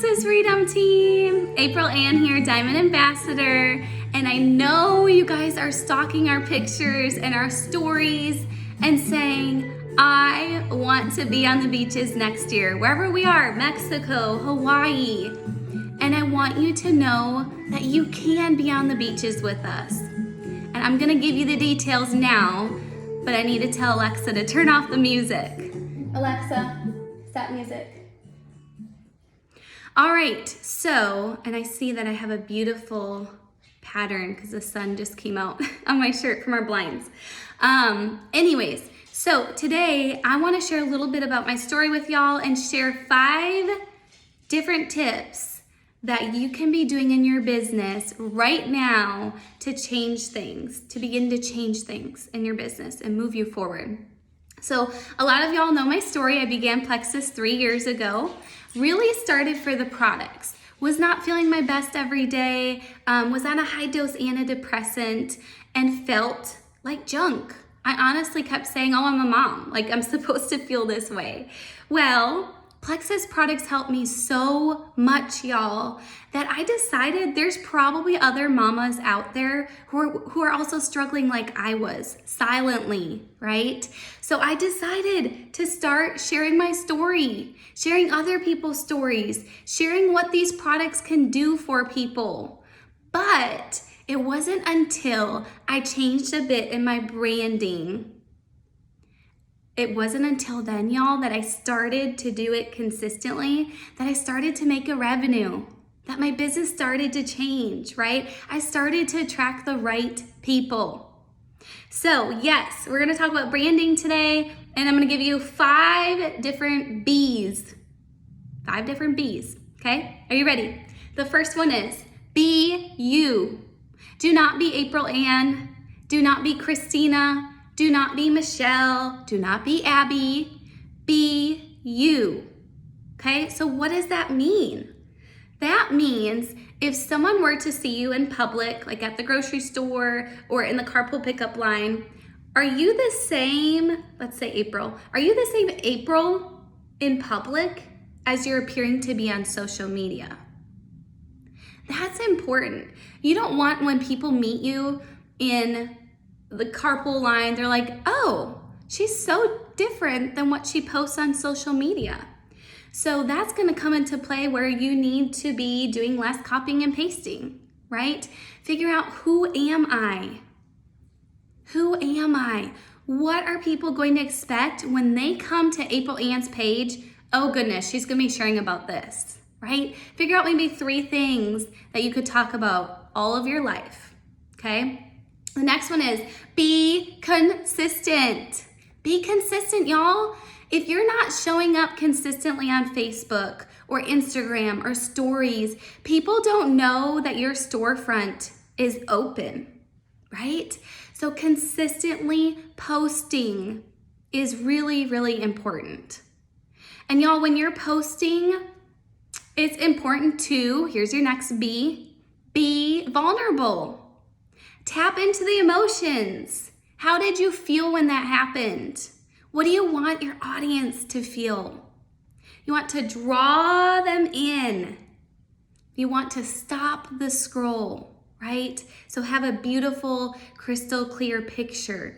Plexus Freedom Team. April Ann here, Diamond Ambassador, and I know you guys are stalking our pictures and our stories and saying, I want to be on the beaches next year, wherever we are, Mexico, Hawaii. And I want you to know that you can be on the beaches with us. And I'm gonna give you the details now, but I need to tell Alexa to turn off the music. Alexa, stop music. All right, so, and I see that I have a beautiful pattern because the sun just came out on my shirt from our blinds. Anyways, so today I want to share a little bit about my story with y'all and share 5 different tips that you can be doing in your business right now to change things, to begin to change things in your business and move you forward. So a lot of y'all know my story. I began Plexus 3 years ago. Really started for the products. Was not feeling my best every day, was on a high dose antidepressant and felt like junk. I honestly kept saying, oh, I'm a mom, like I'm supposed to feel this way. Well, Plexus products helped me so much, y'all, that I decided there's probably other mamas out there who are also struggling like I was, silently, right? So I decided to start sharing my story, sharing other people's stories, sharing what these products can do for people. But it wasn't until I changed a bit in my branding. It wasn't until then, y'all, that I started to do it consistently, that I started to make a revenue, that my business started to change, right? I started to attract the right people. So yes, we're gonna talk about branding today, and I'm gonna give you 5 different B's. 5 different B's, okay? Are you ready? The first one is, be you. Do not be April Ann. Do not be Christina. Do not be Michelle. Do not be Abby. Be you. Okay, so what does that mean? That means if someone were to see you in public, like at the grocery store or in the carpool pickup line, are you the same, let's say April, are you the same April in public as you're appearing to be on social media? That's important. You don't want when people meet you in the carpool line, they're like, oh, she's so different than what she posts on social media. So that's gonna come into play where you need to be doing less copying and pasting, right? Figure out, who am I? Who am I? What are people going to expect when they come to April Ann's page? Oh goodness, she's gonna be sharing about this, right? Figure out maybe 3 things that you could talk about all of your life, okay? The next one is, be consistent. Be consistent, y'all. If you're not showing up consistently on Facebook or Instagram or stories, people don't know that your storefront is open, right? So consistently posting is really, really important. And y'all, when you're posting, it's important to, here's your next B, be vulnerable. Tap into the emotions. How did you feel when that happened? What do you want your audience to feel? You want to draw them in. You want to stop the scroll, right? So have a beautiful, crystal clear picture.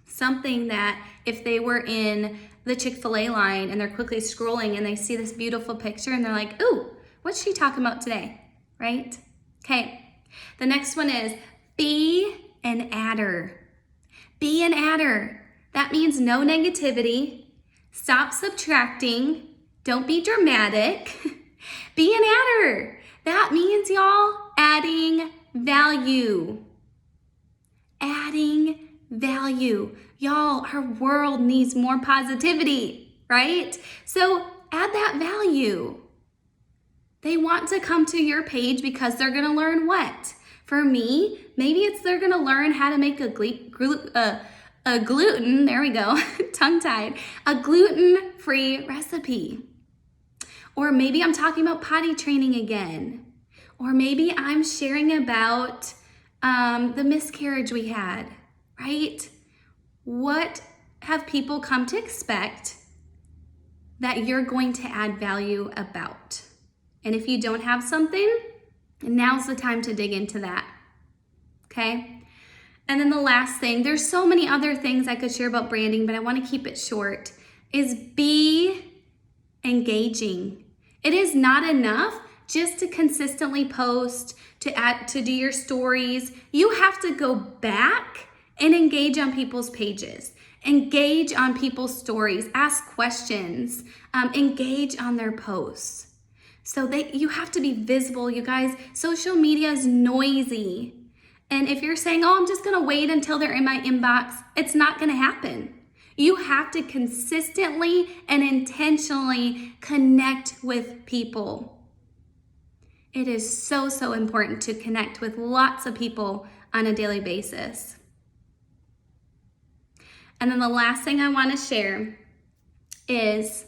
Something that if they were in the Chick-fil-A line and they're quickly scrolling and they see this beautiful picture and they're like, ooh, what's she talking about today, right? Okay. The next one is, be an adder. Be an adder. That means no negativity. Stop subtracting. Don't be dramatic. Be an adder. That means, y'all, adding value. Adding value. Y'all, our world needs more positivity, right? So add that value. They want to come to your page because they're gonna learn what? For me, maybe it's they're gonna learn how to make a gluten, there we go, tongue-tied, a gluten-free recipe. Or maybe I'm talking about potty training again. Or maybe I'm sharing about the miscarriage we had, right? What have people come to expect that you're going to add value about? And if you don't have something, now's the time to dig into that. Okay? And then the last thing, there's so many other things I could share about branding, but I want to keep it short, is be engaging. It is not enough just to consistently post, to do your stories. You have to go back and engage on people's pages. Engage on people's stories, ask questions, engage on their posts. So you have to be visible, you guys. Social media is noisy. And if you're saying, oh, I'm just gonna wait until they're in my inbox, it's not gonna happen. You have to consistently and intentionally connect with people. It is so, so important to connect with lots of people on a daily basis. And then the last thing I want to share is,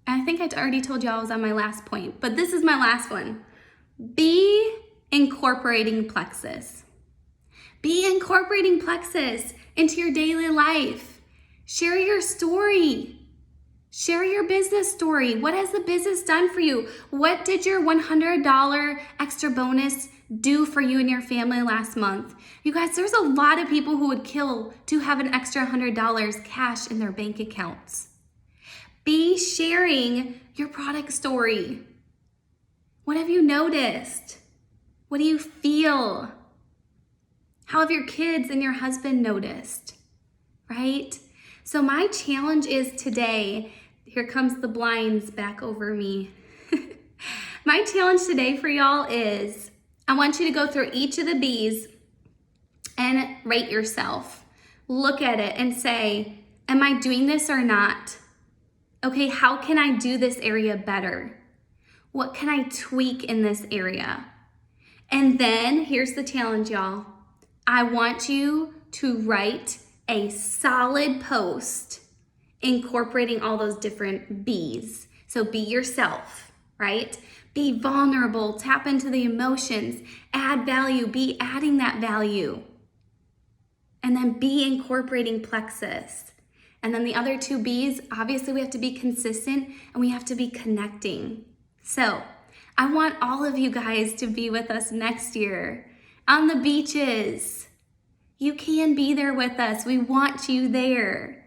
I think I already told you I was on my last point, but this is my last one. Be incorporating plexus. Be incorporating plexus into your daily life. Share your story. Share your business story. What has the business done for you? What did your $100 extra bonus do for you and your family last month? You guys, there's a lot of people who would kill to have an extra $100 cash in their bank accounts. Be sharing your product story. What have you noticed? What do you feel? How have your kids and your husband noticed? Right? So my challenge is today, here comes the blinds back over me. My challenge today for y'all is, I want you to go through each of the B's and rate yourself. Look at it and say, am I doing this or not? Okay, how can I do this area better? What can I tweak in this area? And then here's the challenge, y'all. I want you to write a solid post incorporating all those different B's. So be yourself, right? Be vulnerable, tap into the emotions, add value, be adding that value. And then be incorporating plexus. And then the other two B's, obviously we have to be consistent and we have to be connecting. So I want all of you guys to be with us next year on the beaches. You can be there with us. We want you there.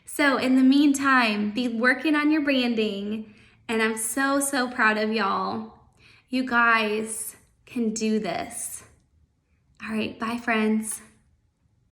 So in the meantime, be working on your branding. And I'm so, so proud of y'all. You guys can do this. All right, bye friends.